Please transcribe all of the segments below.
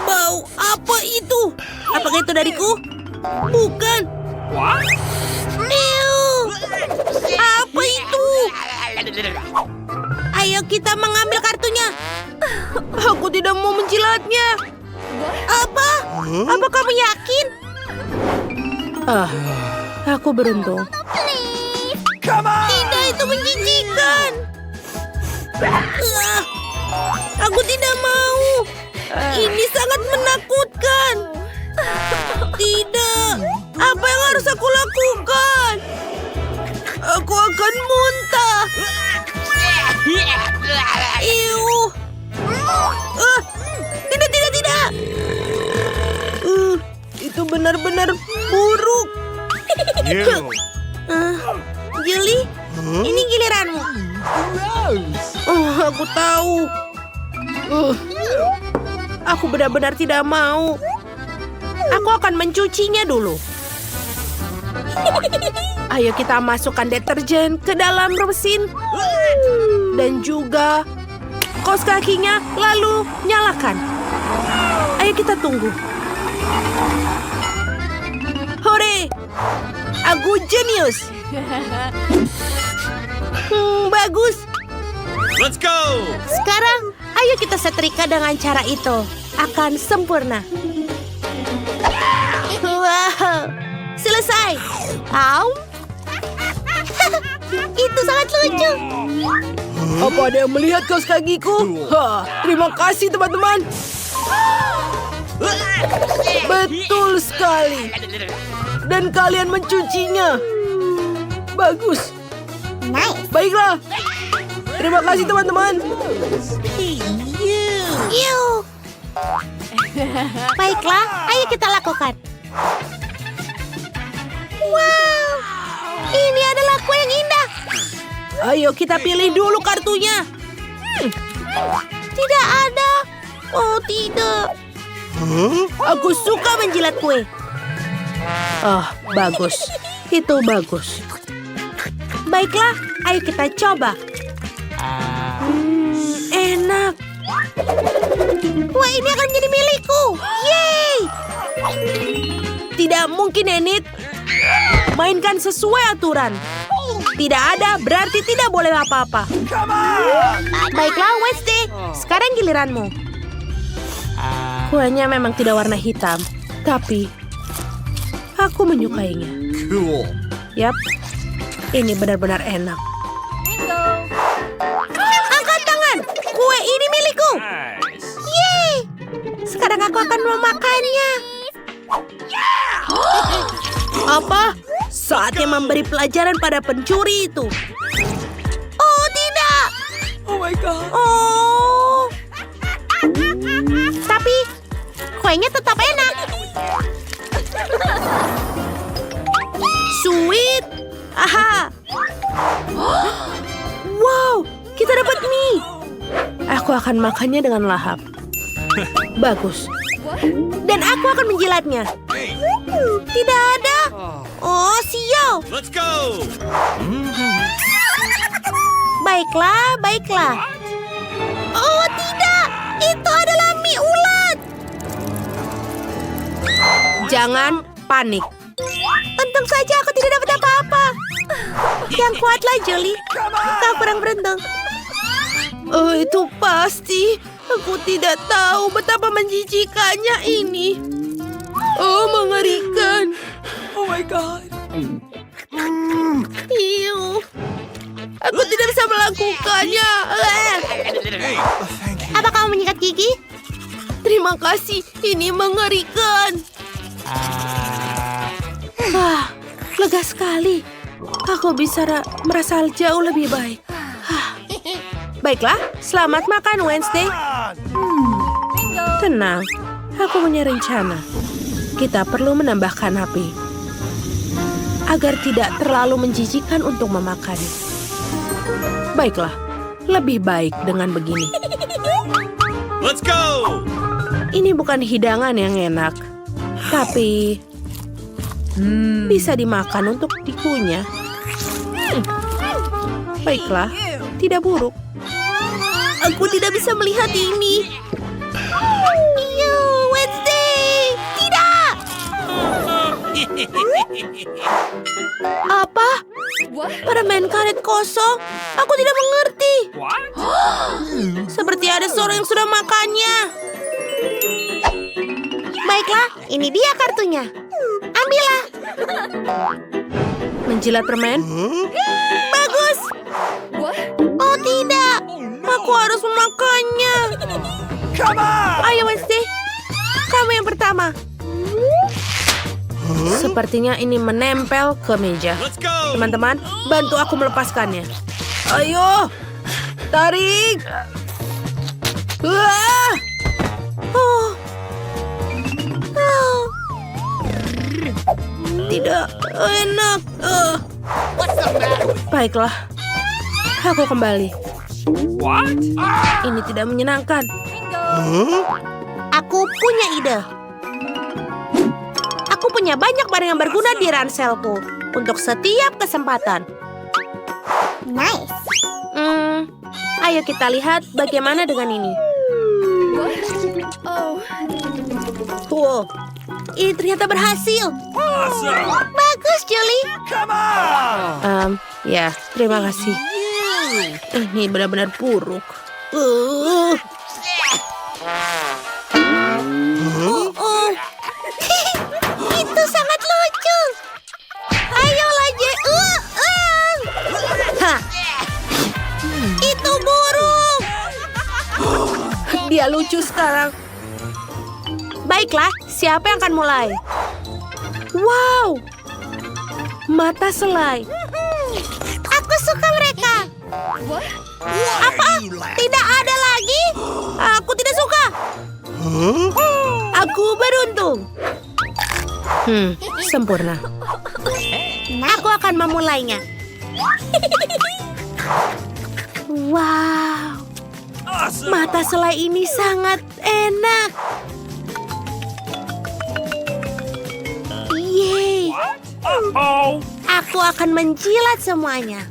Bau apa itu? Apakah itu dariku? Bukan. Ew. Apa itu? Ayo kita mengambil kartunya. Aku tidak mau menjilatnya. Apa? Apa kamu yakin? Aku beruntung. Tidak, itu menjijikan. Aku tidak mau. Ini sangat menakutkan. Tidak. Apa yang harus aku lakukan? Aku akan muntah. Iu. Tidak. Itu benar-benar buruk. Jelly, ini giliranmu. Aku tahu. Aku benar-benar tidak mau. Aku akan mencucinya dulu. Ayo kita masukkan deterjen ke dalam mesin. Dan juga kaos kakinya, lalu nyalakan. Ayo kita tunggu. Hore! Aku jenius. Bagus. Let's go! Sekarang, ayo kita setrika dengan cara itu. Akan sempurna. Wow, selesai. Itu sangat lucu. Apa ada yang melihat kaos kakiku? Terima kasih teman-teman. Betul sekali. Dan kalian mencucinya. Bagus. Baiklah. Terima kasih teman-teman. Baiklah, ayo kita lakukan. Wow, ini adalah kue yang indah. Ayo kita pilih dulu kartunya. Tidak ada. Oh tidak. Aku suka menjilat kue. Bagus. Itu bagus. Baiklah, ayo kita coba. Enak. Kue ini akan menjadi milikku. Yeay! Tidak mungkin, Enid. Mainkan sesuai aturan. Tidak ada berarti tidak boleh apa-apa. Baiklah, Wednesday. Sekarang giliranmu. Kuenya memang tidak warna hitam, tapi aku menyukainya. Cool. Yap, ini benar-benar enak. Angkat tangan, kue ini milikku. Yeay, sekarang aku akan memakannya. Apa? Saatnya memberi pelajaran pada pencuri itu. Oh tidak. Oh my god. Oh. Tapi kuenya tetap enak. Sweet. Aha. Wow, kita dapat mie. Aku akan makannya dengan lahap. Bagus. Dan aku akan menjilatnya. Tidak ada. Oh, sial. Let's go! Baiklah. Oh, tidak. Itu adalah mie ulat. Jangan panik. Untung saja aku tidak dapat apa-apa. Yang kuatlah, Jolie. Kau kurang beruntung. Oh, itu pasti. Aku tidak tahu betapa menjijikannya ini. Oh, mengerikan. Oh my god. Iu. Aku tidak bisa melakukannya. Apa kamu menyikat gigi? Terima kasih. Ini mengerikan. Lega sekali. Aku bisa merasa jauh lebih baik. Baiklah, selamat makan, Wednesday. Tenang, aku punya rencana. Kita perlu menambahkan api agar tidak terlalu menjijikan untuk memakan. Baiklah, lebih baik dengan begini. Let's go! Ini bukan hidangan yang enak, tapi bisa dimakan untuk dikunyah. Baiklah, tidak buruk. Aku tidak bisa melihat ini. Iya. Apa? Permen karet kosong? Aku tidak mengerti. Seperti ada seorang yang sudah makannya. Baiklah, ini dia kartunya. Ambillah. Menjilat permen? Bagus. Oh tidak, aku harus memakannya. Ayo Wednesday, kamu yang pertama. Sepertinya ini menempel ke meja. Let's go. Teman-teman, bantu aku melepaskannya. Ayo, tarik. Wah. Oh. Oh. Tidak enak. Baiklah, aku kembali. What? Ini tidak menyenangkan. Aku punya ide. Aku punya banyak barang yang berguna di ranselku untuk setiap kesempatan. Nice. Ayo kita lihat bagaimana dengan ini. Wow, ini ternyata berhasil. Awesome. Bagus, Julie. Come on. Ya, terima kasih. Ini benar-benar buruk. Itu sangat lucu. Ayolah, Hah. Itu burung. Dia lucu sekarang. Baiklah, siapa yang akan mulai? Wow, mata selai. Aku suka mereka. Apa? Tidak ada lagi? Aku tidak suka. Aku beruntung. Sempurna. Aku akan memulainya. Wow, Awesome. mata selai ini sangat enak. Yeay, Oh. aku akan menjilat semuanya.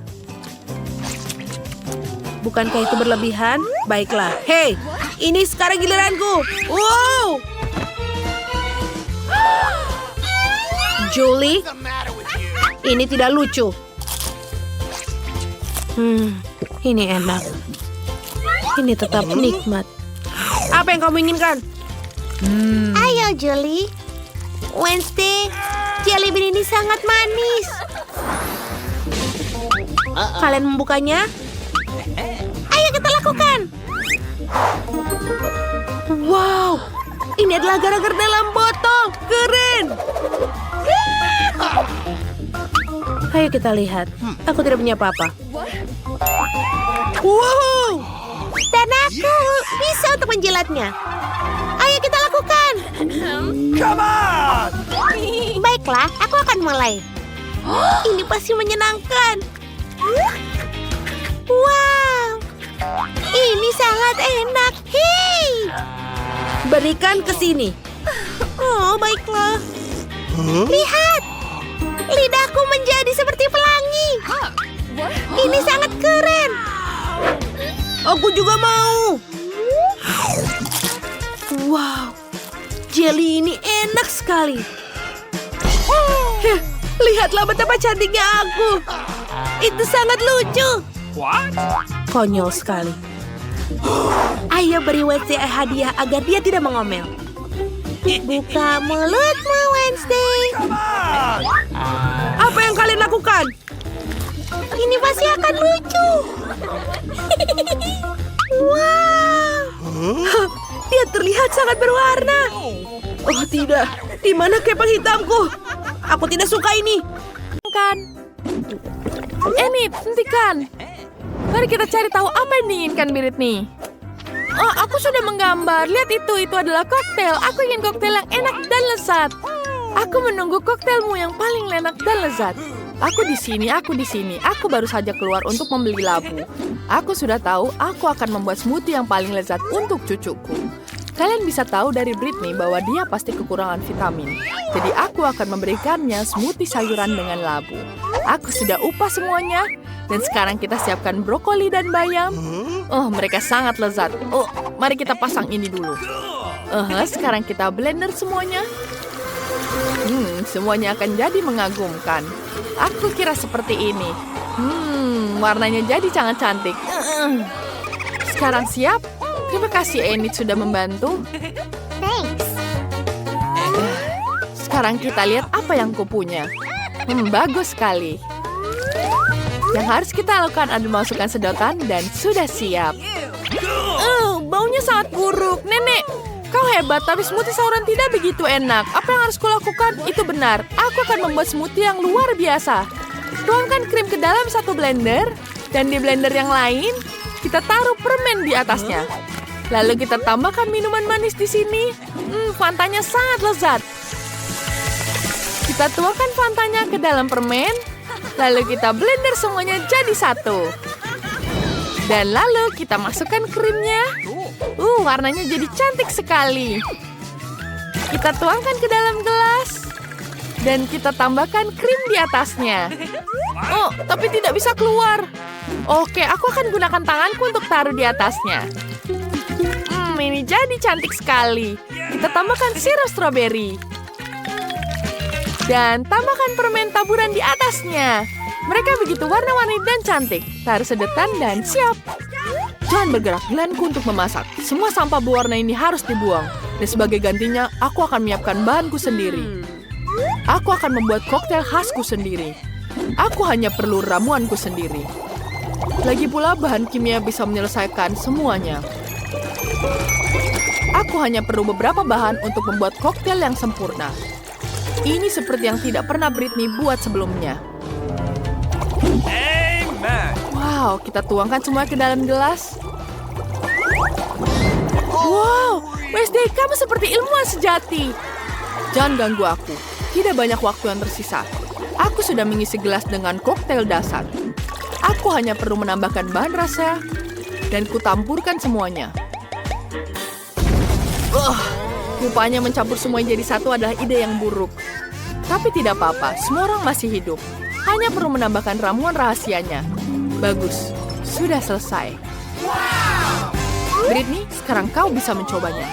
Bukankah itu berlebihan? Baiklah. Hei, ini sekarang giliranku. Wow. Julie, ini tidak lucu. Ini enak. Ini tetap nikmat. Apa yang kamu inginkan? Ayo, Julie. Wednesday, jelly bean ini sangat manis. Kalian membukanya? Ayo kita lakukan. Wow, ini adalah agar-agar dalam botol. Keren. Ayo kita lihat. Aku tidak punya apa-apa. Wow, dan aku bisa untuk menjilatnya. Ayo kita lakukan. Come on. Baiklah, aku akan mulai. Ini pasti menyenangkan. Wow, ini sangat enak. Hei, berikan ke sini. Oh, baiklah. Lihat, lidahku menjadi seperti pelangi. Ini sangat keren. Aku juga mau. Wow, jelly ini enak sekali. Heh, lihatlah betapa cantiknya aku. Itu sangat lucu. What? Konyol sekali. Ayo beri Wednesday hadiah agar dia tidak mengomel. Buka mulutmu, Wednesday. Come on. Apa yang kalian lakukan? Ini pasti akan lucu. Wow. Dia terlihat sangat berwarna. Oh tidak, di mana kepang hitamku? Aku tidak suka ini. Kan? Amy, hentikan. Mari kita cari tahu apa yang diinginkan Britney. Oh, aku sudah menggambar. Lihat itu adalah koktail. Aku ingin koktail yang enak dan lezat. Aku menunggu koktailmu yang paling enak dan lezat. Aku di sini. Aku baru saja keluar untuk membeli labu. Aku sudah tahu aku akan membuat smoothie yang paling lezat untuk cucuku. Kalian bisa tahu dari Britney bahwa dia pasti kekurangan vitamin. Jadi aku akan memberikannya smoothie sayuran dengan labu. Aku sudah upah semuanya. Dan sekarang kita siapkan brokoli dan bayam. Oh, mereka sangat lezat. Oh, mari kita pasang ini dulu. Sekarang kita blender semuanya. Semuanya akan jadi mengagumkan. Aku kira seperti ini. Warnanya jadi sangat cantik. Sekarang siap? Terima kasih Enid sudah membantu. Thanks. Sekarang kita lihat apa yang kupunya. Bagus sekali. Yang harus kita lakukan adalah masukkan sedotan dan sudah siap. Baunya sangat buruk. Nenek, kau hebat, tapi smoothie sayuran tidak begitu enak. Apa yang harus kulakukan? Itu benar. Aku akan membuat smoothie yang luar biasa. Tuangkan krim ke dalam satu blender, dan di blender yang lain, kita taruh permen di atasnya. Lalu kita tambahkan minuman manis di sini. Fantanya sangat lezat. Kita tuangkan fantanya ke dalam permen, lalu kita blender semuanya jadi satu. Dan lalu kita masukkan krimnya. Warnanya jadi cantik sekali. Kita tuangkan ke dalam gelas. Dan kita tambahkan krim di atasnya. Tapi tidak bisa keluar. Oke, aku akan gunakan tanganku untuk taruh di atasnya. Ini jadi cantik sekali. Kita tambahkan sirup stroberi. Dan tambahkan permen taburan di atasnya. Mereka begitu warna-warni dan cantik. Taruh sedotan dan siap. Jangan bergerak, Glenku untuk memasak. Semua sampah berwarna ini harus dibuang. Dan sebagai gantinya, aku akan menyiapkan bahanku sendiri. Aku akan membuat koktail khasku sendiri. Aku hanya perlu ramuanku sendiri. Lagi pula, bahan kimia bisa menyelesaikan semuanya. Aku hanya perlu beberapa bahan untuk membuat koktail yang sempurna. Ini seperti yang tidak pernah Britney buat sebelumnya. Amen. Wow, kita tuangkan semua ke dalam gelas. Wow, Wednesday, kamu seperti ilmuwan sejati. Jangan ganggu aku. Tidak banyak waktu yang tersisa. Aku sudah mengisi gelas dengan koktail dasar. Aku hanya perlu menambahkan bahan rasa dan kutampurkan semuanya. Rupanya mencampur semuanya jadi satu adalah ide yang buruk. Tapi tidak apa-apa, semua orang masih hidup. Hanya perlu menambahkan ramuan rahasianya. Bagus, sudah selesai. Britney, sekarang kau bisa mencobanya.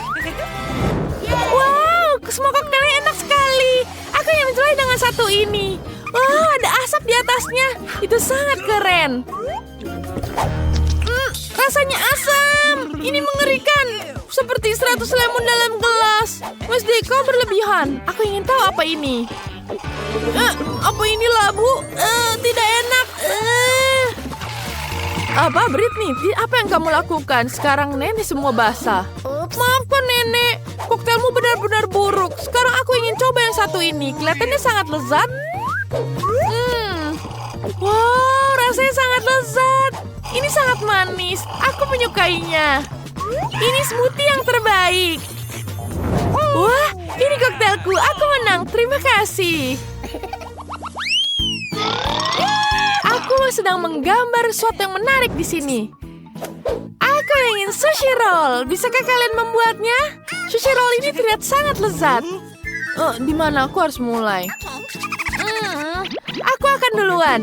Wow, semua koktailnya enak sekali. Aku yang mencoba dengan satu ini. Wah, ada asap di atasnya. Itu sangat keren. Rasanya asam. Ini mengerikan. Seperti 100 lemon dalam gelas. Wednesday, kau berlebihan. Aku ingin tahu apa ini. Apa ini labu? Tidak enak. Apa, Britney? Apa yang kamu lakukan? Sekarang nenek semua basah. Maafkan nenek. Koktailmu benar-benar buruk. Sekarang aku ingin coba yang satu ini. Kelihatannya sangat lezat. Wow, rasanya sangat lezat. Ini sangat manis. Aku menyukainya. Ini smoothie yang terbaik. Wah, ini koktailku. Aku menang. Terima kasih. Aku sedang menggambar sesuatu yang menarik di sini. Aku ingin sushi roll. Bisakah kalian membuatnya? Sushi roll ini terlihat sangat lezat. Di mana aku harus mulai? Aku akan duluan.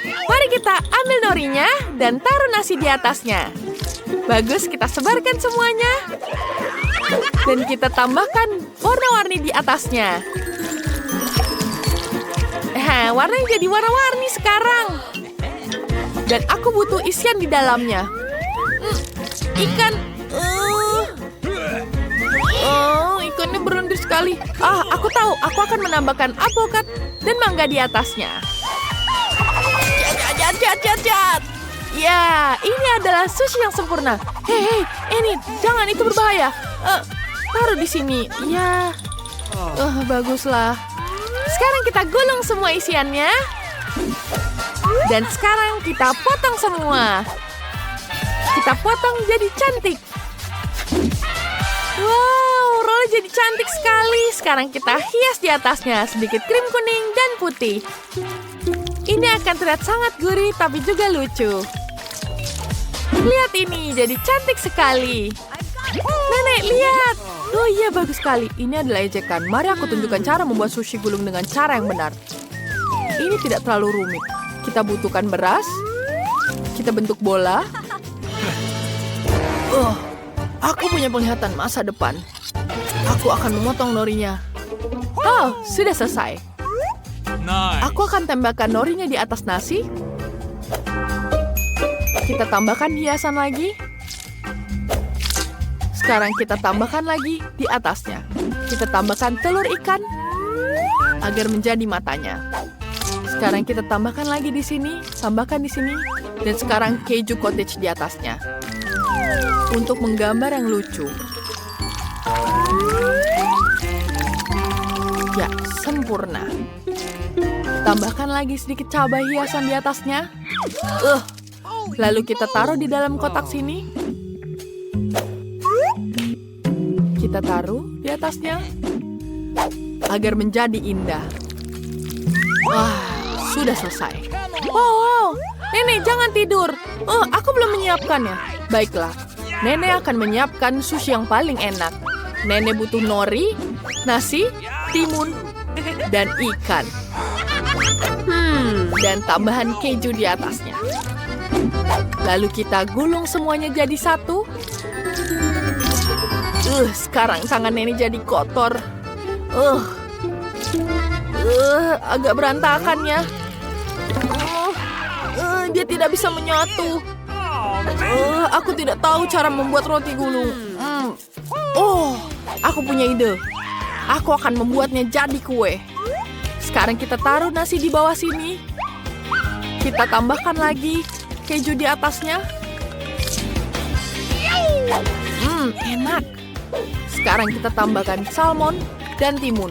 Mari kita ambil norinya dan taruh nasi di atasnya. Bagus, kita sebarkan semuanya. Dan kita tambahkan warna-warni di atasnya. Warnanya jadi warna-warni sekarang. Dan aku butuh isian di dalamnya. Ikan. Ikannya berlendir sekali. Aku tahu. Aku akan menambahkan apokat dan mangga di atasnya. Jat. Ya, ini adalah sushi yang sempurna. Hei, Enid, jangan, itu berbahaya. Taruh di sini. Ya. Baguslah. Sekarang kita gulung semua isiannya. Dan sekarang kita potong semua. Kita potong jadi cantik. Wow, roll jadi cantik sekali. Sekarang kita hias di atasnya sedikit krim kuning dan putih. Ini akan terlihat sangat gurih tapi juga lucu. Lihat ini, jadi cantik sekali. Nenek, lihat. Oh iya, bagus sekali. Ini adalah ejekan. Mari aku tunjukkan cara membuat sushi gulung dengan cara yang benar. Ini tidak terlalu rumit. Kita butuhkan beras. Kita bentuk bola. Aku punya penglihatan masa depan. Aku akan memotong norinya. Oh, sudah selesai. Nice. Aku akan tambahkan norinya di atas nasi. Kita tambahkan hiasan lagi. Sekarang kita tambahkan lagi di atasnya. Kita tambahkan telur ikan agar menjadi matanya. Sekarang kita tambahkan lagi di sini, tambahkan di sini, dan sekarang keju cottage di atasnya. Untuk menggambar yang lucu. Ya, sempurna. Tambahkan lagi sedikit cabai hiasan di atasnya. Lalu kita taruh di dalam kotak sini. Kita taruh di atasnya agar menjadi indah. Wah, sudah selesai. Wow, Nenek jangan tidur. Aku belum menyiapkannya. Baiklah, Nenek akan menyiapkan sushi yang paling enak. Nenek butuh nori, nasi, timun, dan ikan. Dan tambahan keju di atasnya. Lalu kita gulung semuanya jadi satu. Sekarang tangan Nenek jadi kotor. Agak berantakan ya. Dia tidak bisa menyatu. Aku tidak tahu cara membuat roti gulung. Aku punya ide. Aku akan membuatnya jadi kue. Sekarang kita taruh nasi di bawah sini. Kita tambahkan lagi keju di atasnya. Enak. Sekarang kita tambahkan salmon dan timun.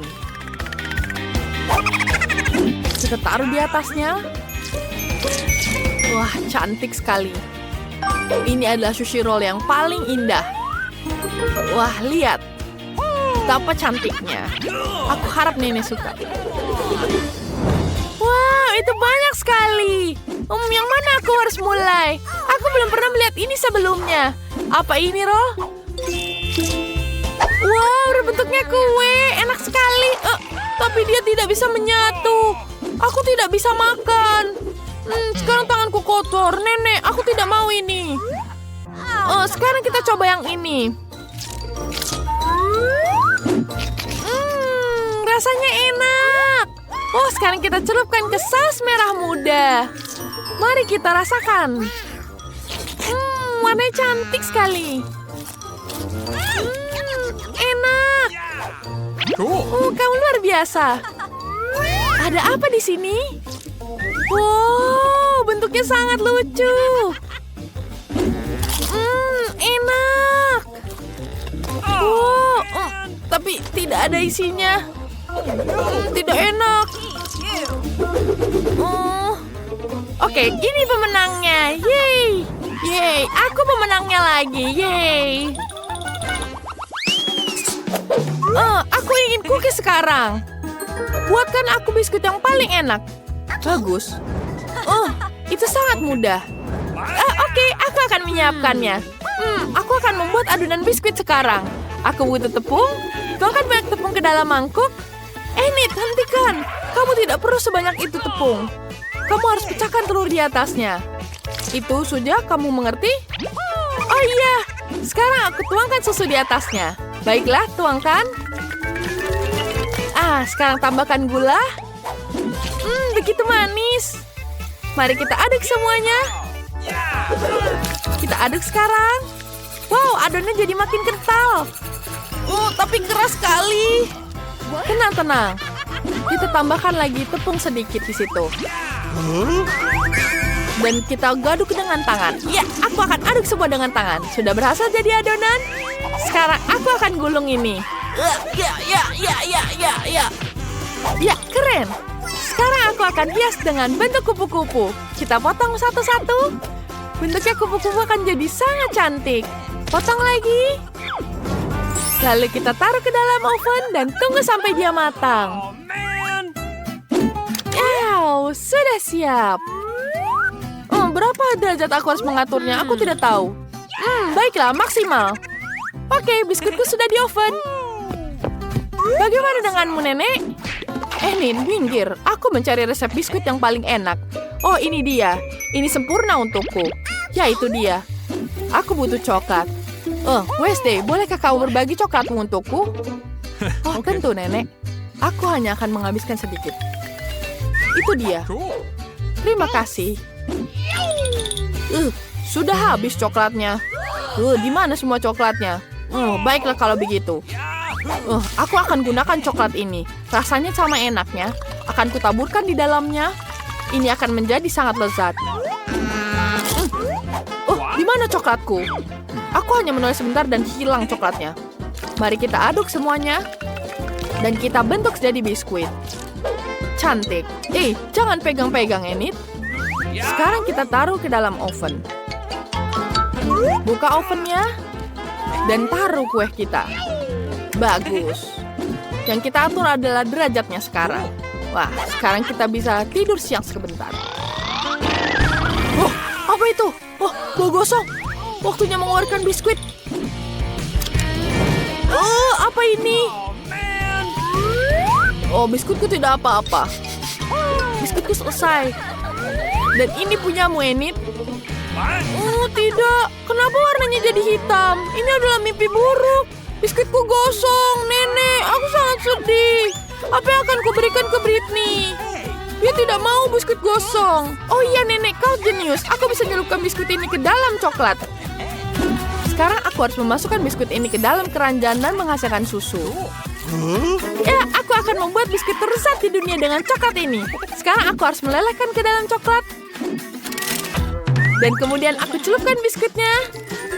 Kita taruh di atasnya. Wah, cantik sekali. Ini adalah sushi roll yang paling indah. Wah, lihat. Betapa cantiknya. Aku harap Nenek suka. Wow, itu banyak sekali. Yang mana aku harus mulai? Aku belum pernah melihat ini sebelumnya. Apa ini, Roll? Wow, bentuknya kue. Enak sekali. Tapi dia tidak bisa menyatu. Aku tidak bisa makan. Sekarang tanganku kotor. Nenek, aku tidak mau ini. Sekarang kita coba yang ini. Rasanya enak. Sekarang kita celupkan ke saus merah muda. Mari kita rasakan. Warnanya cantik sekali. Enak. Kamu luar biasa. Ada apa di sini? Wow, bentuknya sangat lucu. Enak. Tapi tidak ada isinya. Tidak enak. Oke, ini pemenangnya. Yeay. Yeay, aku pemenangnya lagi. Yeay. Aku ingin cookies sekarang. Buatkan aku biskuit yang paling enak. Bagus. Itu sangat mudah. Oke, aku akan menyiapkannya. Aku akan membuat adonan biskuit sekarang. Aku butuh tepung. Tuangkan banyak tepung ke dalam mangkuk. Nit, hentikan. Kamu tidak perlu sebanyak itu tepung. Kamu harus pecahkan telur di atasnya. Itu sudah, kamu mengerti? Oh iya, sekarang aku tuangkan susu di atasnya. Baiklah, tuangkan. Sekarang tambahkan gula. Begitu manis. Mari kita aduk semuanya. Kita aduk sekarang. Wow, adonannya jadi makin kental. Tapi keras sekali. Tenang. Kita tambahkan lagi tepung sedikit di situ. Dan kita aduk dengan tangan. Ya, aku akan aduk semua dengan tangan. Sudah berhasil jadi adonan. Sekarang aku akan gulung ini. Ya, keren. Sekarang aku akan hias dengan bentuk kupu-kupu. Kita potong satu-satu. Bentuknya kupu-kupu akan jadi sangat cantik. Potong lagi. Lalu kita taruh ke dalam oven dan tunggu sampai dia matang. Sudah siap. Berapa derajat aku harus mengaturnya? Aku tidak tahu. Baiklah, maksimal. Oke, biskuitku sudah di oven. Bagaimana denganmu, Nenek? Nin, minggir. Aku mencari resep biskuit yang paling enak. Oh, ini dia. Ini sempurna untukku. Ya, itu dia. Aku butuh coklat. Wednesday, bolehkah kau berbagi coklatmu untukku? Tentu, Nenek. Aku hanya akan menghabiskan sedikit. Itu dia. Cool. Terima kasih. Sudah habis coklatnya. Di mana semua coklatnya? Baiklah kalau begitu. Aku akan gunakan coklat ini. Rasanya sama enaknya. Akan kutaburkan di dalamnya. Ini akan menjadi sangat lezat. Di mana coklatku? Aku hanya menulis sebentar dan hilang coklatnya. Mari kita aduk semuanya. Dan kita bentuk jadi biskuit. Cantik. Jangan pegang-pegang, Enid. Sekarang kita taruh ke dalam oven. Buka ovennya. Dan taruh kue kita. Bagus. Yang kita atur adalah derajatnya sekarang. Wah, sekarang kita bisa tidur siang sebentar. Apa itu? Bau gosong. Waktunya mengeluarkan biskuit. Apa ini? Biskuitku tidak apa-apa. Biskuitku selesai. Dan ini punyamu, Enid. Tidak. Kenapa warnanya jadi hitam? Ini adalah mimpi buruk. Biskuitku gosong, Nenek. Aku sangat sedih. Apa yang akan kuberikan ke Britney? Dia tidak mau biskuit gosong. Oh iya, Nenek, kau jenius. Aku bisa nyelupkan biskuit ini ke dalam coklat. Sekarang aku harus memasukkan biskuit ini ke dalam keranjang dan menghasilkan susu. Ya, aku akan membuat biskuit tersesat di dunia dengan coklat ini. Sekarang aku harus melelehkan ke dalam coklat. Dan kemudian aku celupkan biskuitnya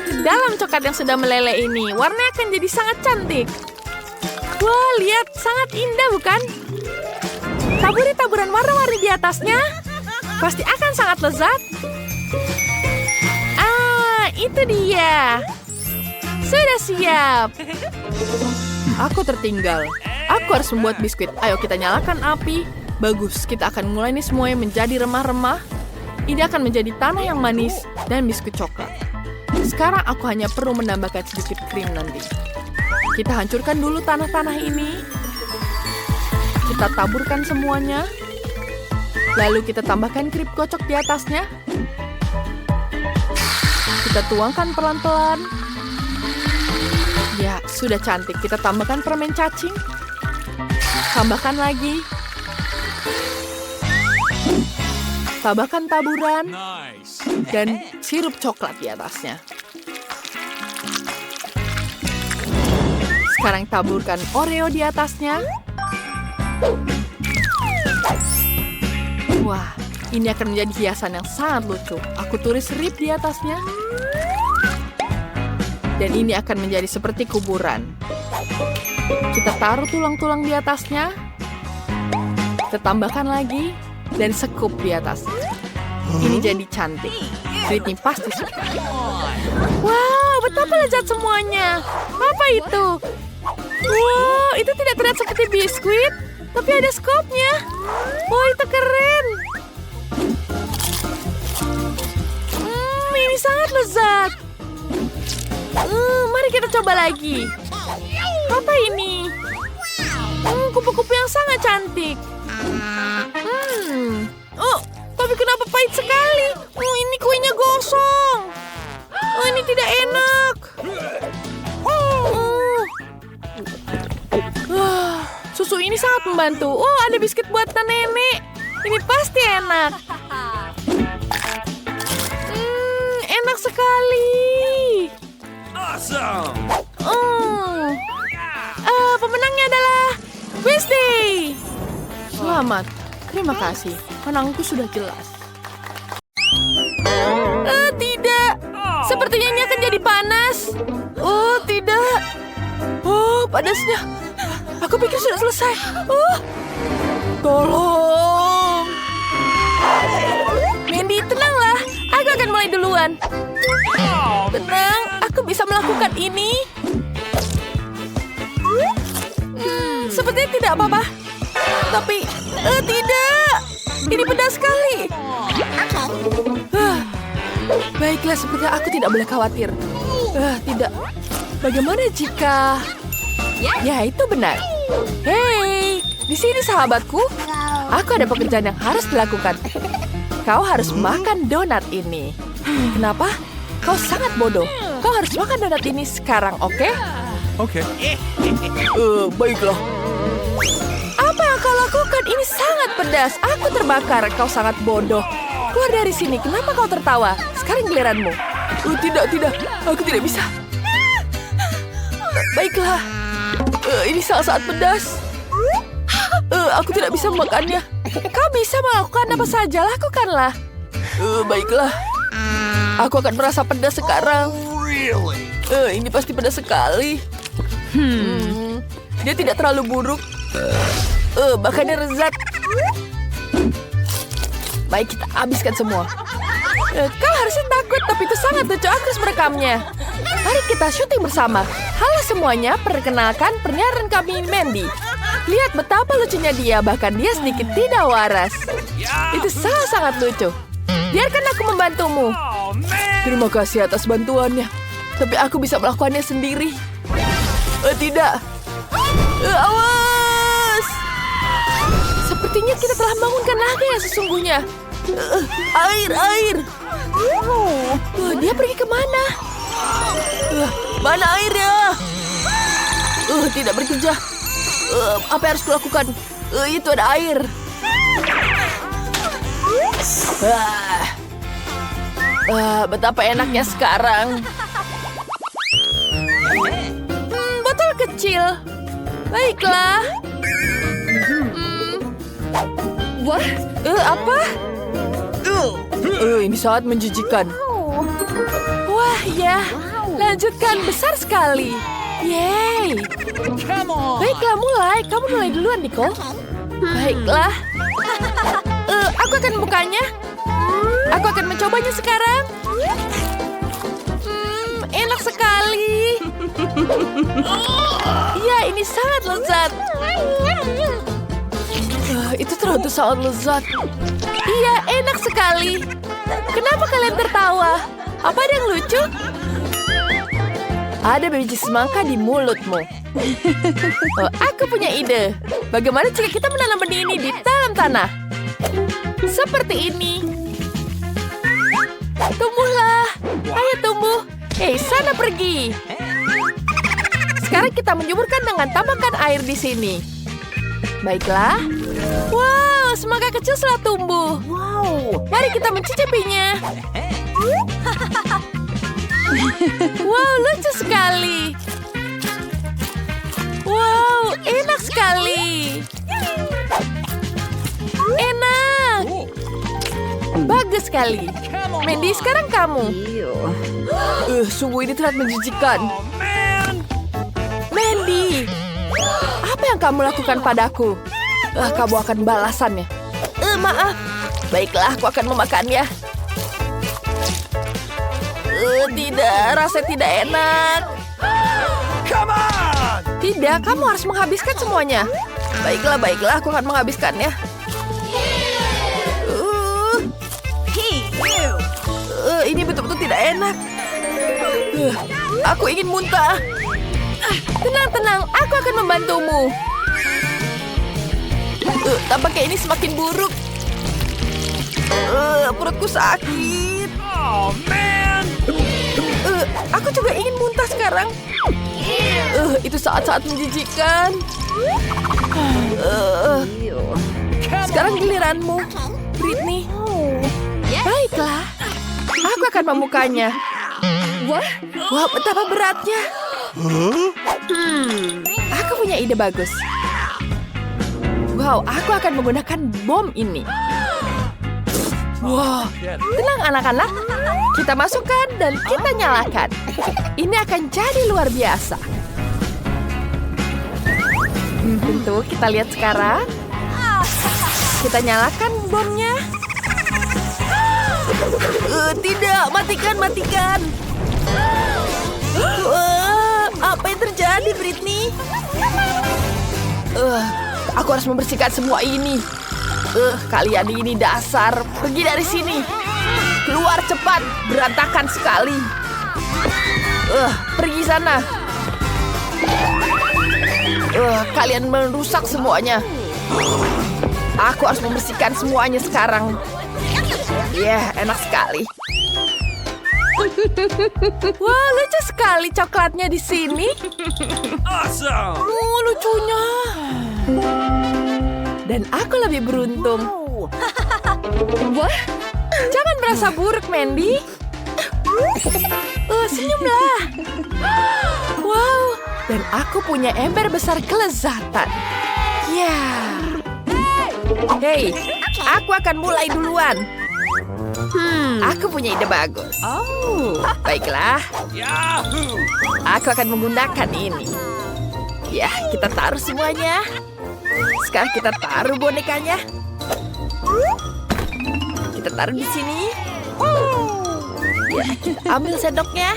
ke dalam coklat yang sudah meleleh ini. Warnanya akan jadi sangat cantik. Wah, lihat. Sangat indah, bukan? Taburi taburan warna-warni di atasnya. Pasti akan sangat lezat. Itu dia. Sudah siap. Aku tertinggal. Aku harus membuat biskuit. Ayo kita nyalakan api. Bagus, kita akan mulai ini semuanya menjadi remah-remah. Ini akan menjadi tanah yang manis dan biskuit coklat. Sekarang aku hanya perlu menambahkan sedikit krim nanti. Kita hancurkan dulu tanah-tanah ini. Kita taburkan semuanya. Lalu kita tambahkan krim kocok di atasnya. Kita tuangkan pelan-pelan. Ya, sudah cantik. Kita tambahkan permen cacing. Tambahkan lagi. Tambahkan taburan. Nice. Dan sirup coklat di atasnya. Sekarang taburkan Oreo di atasnya. Wah, ini akan menjadi hiasan yang sangat lucu. Aku tulis rip di atasnya. Dan ini akan menjadi seperti kuburan. Kita taruh tulang-tulang di atasnya. Kita tambahkan lagi. Dan sekup di atasnya. Ini jadi cantik. Britney pasti suka. Wow, betapa lezat semuanya. Apa itu? Wow, itu tidak terlihat seperti biskuit. Tapi ada skopnya. Wow, itu keren. Ini sangat lezat. Mari kita coba lagi. Apa ini? Kupu-kupu yang sangat cantik. Tapi kenapa pahit sekali? Ini kuenya gosong. Ini tidak enak. Susu ini sangat membantu. Ada biskuit buatan nenek. Ini pasti enak. Enak sekali. Awesome. Pemenangnya adalah Wednesday. Selamat. Terima kasih. Menangku sudah jelas. Tidak. Sepertinya ini akan jadi panas. Tidak. Panasnya. Aku pikir sudah selesai. Tolong. Mandy, tenanglah. Aku akan mulai duluan. Tenang, aku bisa melakukan ini. Sepertinya tidak apa-apa. Tapi, tidak. Ini pedas sekali. Baiklah, sepertinya aku tidak boleh khawatir. Tidak. Bagaimana jika... Ya, itu benar. Hei, di sini sahabatku. Aku ada pekerjaan yang harus dilakukan. Kau harus makan donat ini. Kenapa? Kau sangat bodoh. Kau harus makan donat ini sekarang, oke? Okay. Baiklah. Apa yang kau lakukan? Ini sangat pedas. Aku terbakar. Kau sangat bodoh. Keluar dari sini. Kenapa kau tertawa? Sekarang giliranmu. Tidak. Aku tidak bisa. Baiklah. Ini sangat pedas. Aku tidak bisa memakannya. Kau bisa melakukan apa saja. Lakukanlah. Baiklah. Aku akan merasa pedas sekarang. Really? Ini pasti pedas sekali. Dia tidak terlalu buruk. Bahkan dia lezat. Baik, kita habiskan semua. Kau harusnya takut, tapi itu sangat lucu. Aku harus merekamnya. Mari kita syuting bersama. Halo semuanya, perkenalkan penyiaran kami Mandy. Lihat betapa lucunya dia, bahkan dia sedikit tidak waras. Itu sangat lucu. Biarkan aku membantumu. Oh, man! Terima kasih atas bantuannya. Tapi aku bisa melakukannya sendiri. Tidak. Awas! Sepertinya kita telah membangunkan naga yang sesungguhnya. Air. Dia pergi kemana? Mana airnya? Tidak bekerja. Apa yang harus kulakukan? Itu ada air. Betapa enaknya sekarang. Botol kecil. Baiklah. Wah, apa? Ini sangat menjijikan. Wah, ya. Lanjutkan, besar sekali. Yeay. Baiklah, mulai. Kamu mulai duluan, Nicole. Baiklah. Aku akan membukanya. Aku akan mencobanya sekarang. Enak sekali. Ya, ini sangat lezat. Itu ternyata sangat lezat. Iya, enak sekali. Kenapa kalian tertawa? Apa ada yang lucu? Ada biji semangka di mulutmu. Aku punya ide. Bagaimana jika kita menanam benih ini di dalam tanah? Seperti ini. Tumbuhlah. Ayo tumbuh. Hei, sana pergi. Sekarang kita menjuburkan dengan tambahkan air di sini. Baiklah. Wow, semangka kecil telah tumbuh. Wow. Mari kita mencicipinya. Wow, lucu sekali. Wow, enak sekali. Enak. Bagus sekali. Mandy, sekarang kamu. Sungguh ini terlihat menjijikan. Oh, man! Mandy, apa yang kamu lakukan padaku? Kamu akan balasannya. Maaf. Baiklah, aku akan memakannya. Tidak, rasanya tidak enak. Come on! Tidak, kamu harus menghabiskan semuanya. Baiklah, aku akan menghabiskannya. Ini betul-betul tidak enak. Aku ingin muntah. Tenang, aku akan membantumu. Tampaknya ini semakin buruk. Perutku sakit. Oh, man! Aku juga ingin muntah sekarang. Itu saat-saat menjijikan. Sekarang giliranmu, Britney. Baiklah, aku akan membukanya. Wah, betapa beratnya. Aku punya ide bagus. Wow, aku akan menggunakan bom ini. Wow, tenang anak-anak. Kita masukkan dan kita nyalakan. Ini akan jadi luar biasa. Tentu, kita lihat sekarang. Kita nyalakan bomnya. Tidak, matikan. Apa yang terjadi, Britney? Aku harus membersihkan semua ini. Kalian ini dasar. Pergi dari sini. Keluar cepat. Berantakan sekali. Pergi sana. Kalian merusak semuanya. Aku harus membersihkan semuanya sekarang. Enak sekali. Wah, lucu sekali coklatnya di sini. Awesome! Lucunya. Dan aku lebih beruntung. Wah, jangan merasa buruk, Mandy. Senyumlah. Wow, dan aku punya ember besar kelezatan. Ya. Hei, aku akan mulai duluan. Aku punya ide bagus. Baiklah, Yahoo! aku akan menggunakan ini. Ya, kita taruh semuanya. Sekarang kita taruh bonekanya. Kita taruh di sini. Ya, kita ambil sendoknya.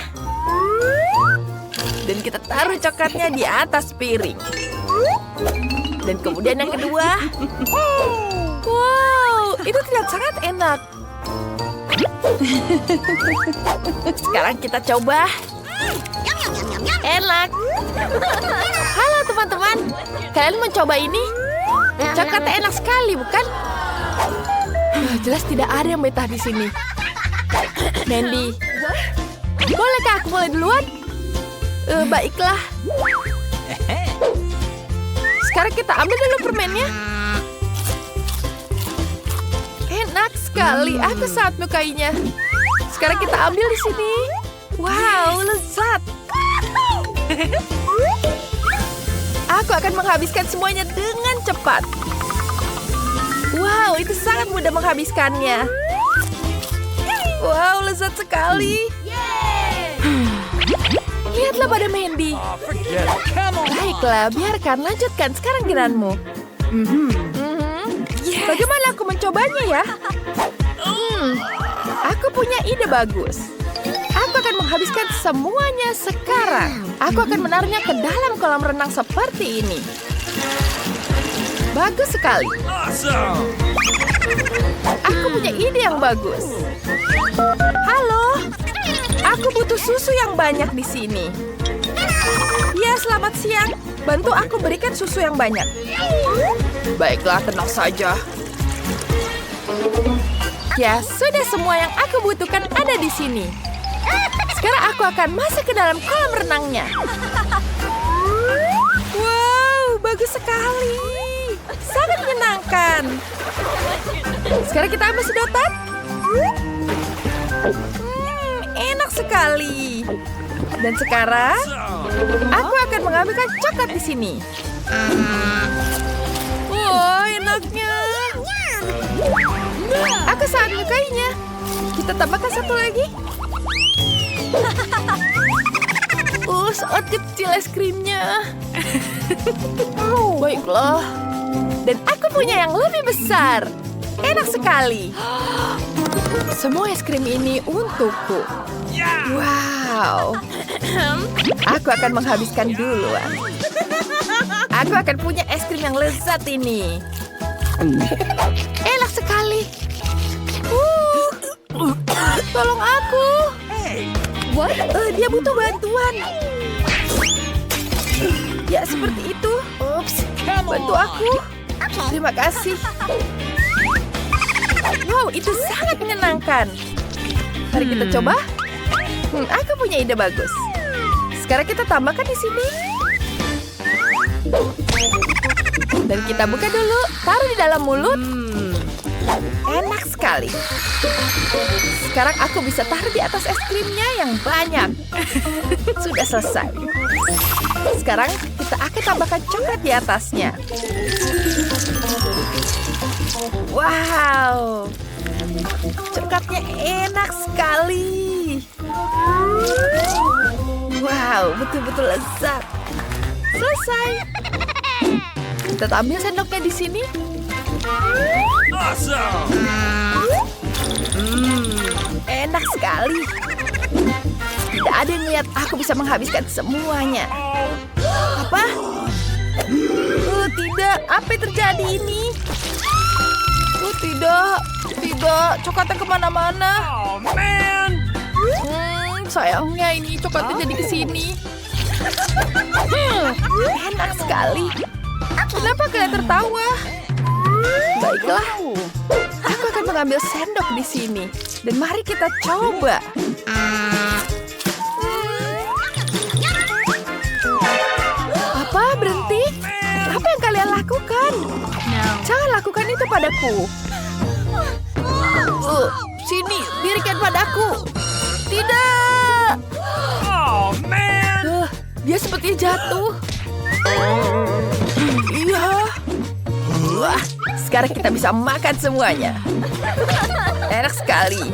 Dan kita taruh coklatnya di atas piring. Dan kemudian yang kedua. Wow, itu terlihat sangat enak. Sekarang kita coba. Enak. Halo teman-teman, kalian mencoba ini? Coklatnya enak sekali, bukan? Jelas tidak ada yang betah di sini. Mandy, bolehkah aku mulai duluan? Baiklah. Sekarang kita ambil dulu permennya. Enak sekali, aku sangat menyukainya. Sekarang kita ambil di sini. Wow, lezat. Aku akan menghabiskan semuanya dengan cepat. Wow, itu sangat mudah menghabiskannya. Wow, lezat sekali. Lihatlah pada Mandy. Oh, forget it. Come on. Baiklah, biarkan lanjutkan sekarang giliranmu. Bagaimana aku mencobanya ya? Aku punya ide bagus. Aku akan menghabiskan semuanya sekarang. Aku akan menaruhnya ke dalam kolam renang seperti ini. Bagus sekali. Awesome! Aku punya ide yang bagus. Halo, aku butuh susu yang banyak di sini. Ya, selamat siang. Bantu aku berikan susu yang banyak. Baiklah, tenang saja. Ya, sudah semua yang aku butuhkan ada di sini. Sekarang aku akan masuk ke dalam kolam renangnya. Wow, bagus sekali. Sangat menyenangkan. Sekarang kita ambil sedotan. Enak sekali. Dan sekarang, aku akan mengambilkan coklat di sini. Wow, enaknya. Aku sangat menyukainya. Kita tambahkan satu lagi. Sangat kecil es krimnya. Baiklah. Dan aku punya yang lebih besar. Enak sekali. Semua es krim ini untukku. Wow. Aku akan menghabiskan duluan. Aku akan punya es krim yang lezat ini. Enak sekali. Tolong aku. What? Dia butuh bantuan. Ya, seperti itu. Bantu aku. Terima kasih. Wow, itu sangat menyenangkan. Mari kita coba. Aku punya ide bagus. Sekarang kita tambahkan di sini. Dan kita buka dulu. Taruh di dalam mulut. Enak sekali. Sekarang aku bisa taruh di atas es krimnya yang banyak. Sudah selesai. Sekarang kita akan tambahkan coklat di atasnya. Wow. Coklatnya enak sekali. Wow, betul-betul lezat. Selesai. Kita ambil sendoknya di sini. Awesome! Enak sekali. Tidak ada yang lihat aku bisa menghabiskan semuanya. Apa? Tidak. Apa yang terjadi ini? Tidak. Tidak. Coklatnya kemana-mana. Oh, man! Sayangnya ini coklatnya jadi ke sini. Enak sekali. Kenapa kalian tertawa? Baiklah. Aku akan mengambil sendok di sini. Dan mari kita coba. Apa? Berhenti? Apa yang kalian lakukan? lakukan. Jangan lakukan itu padaku. Sini, berikan padaku. Tidak. Oh, man! Dia seperti jatuh. Iya. Wah, sekarang kita bisa makan semuanya. Enak sekali.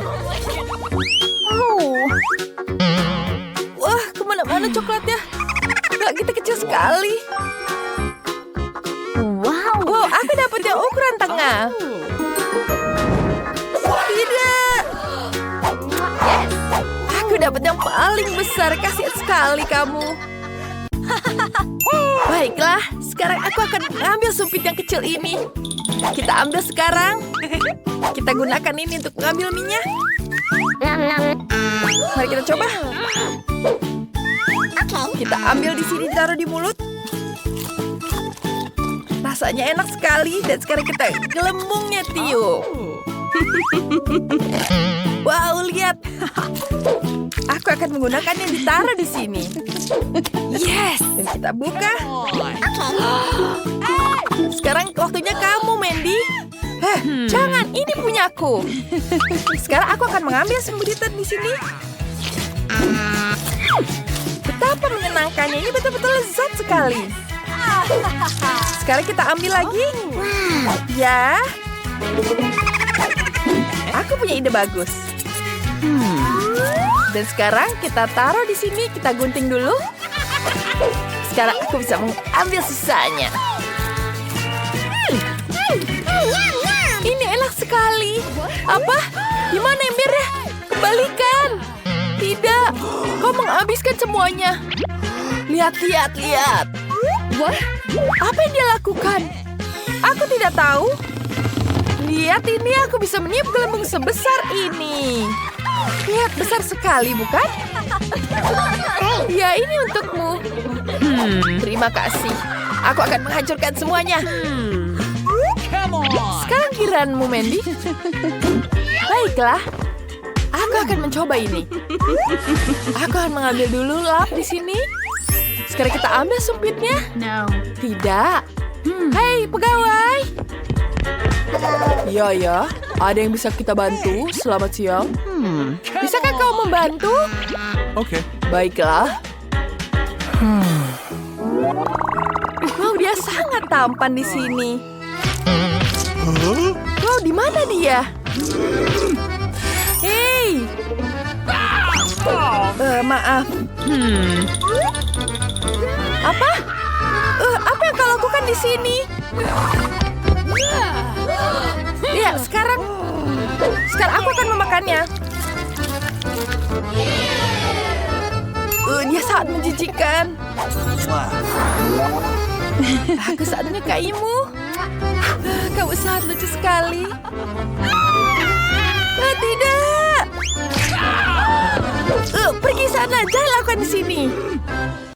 Wah, kemana-mana coklatnya. Nggak gitu kecil sekali. Wow, aku dapat yang ukuran tengah. Tidak. Aku dapat yang paling besar. Kasihan sekali kamu. Baiklah, sekarang aku akan mengambil sumpit yang kecil ini. Kita ambil sekarang. Kita gunakan ini untuk mengambil minyak. Mari kita coba. Kita ambil di sini, taruh di mulut. Rasanya enak sekali. Dan sekarang kita gelembungnya tiup. Wow, lihat. Aku akan menggunakan yang ditaruh di sini. Yes. Dan kita buka. Sekarang waktunya kamu, Mandy. Jangan, ini punyaku. Sekarang aku akan mengambil sembuditan di sini. Betapa menyenangkannya, ini betul-betul lezat sekali. Sekarang kita ambil lagi. Ya. Aku punya ide bagus. Dan sekarang kita taruh di sini, kita gunting dulu. Sekarang aku bisa mengambil sisanya. Ini enak sekali. Apa? Di mana embernya? Kembalikan. Tidak, kau menghabiskan semuanya. Lihat. Wah, apa yang dia lakukan? Aku tidak tahu. Lihat ini, aku bisa meniup gelembung sebesar ini. Lihat, besar sekali, bukan? Ya, ini untukmu. Terima kasih. Aku akan menghancurkan semuanya. Sekarang giliranmu, Mandy. Baiklah. Aku akan mencoba ini. Aku akan mengambil dulu lap di sini. Sekarang kita ambil sumpitnya. Tidak. Hei, pegawai. Ya. Ada yang bisa kita bantu? Selamat siang. Bisakah kau membantu? Okay. Baiklah. Wow, dia sangat tampan di sini. Wow, di mana dia? Hei. Maaf. Apa? Apa yang kau lakukan di sini? Ya, sekarang aku akan memakannya. Dia sangat menjijikan. Aku sangat menyukaimu. Kamu sangat lucu sekali. Tidak. Pergi sana, jangan lakukan di sini.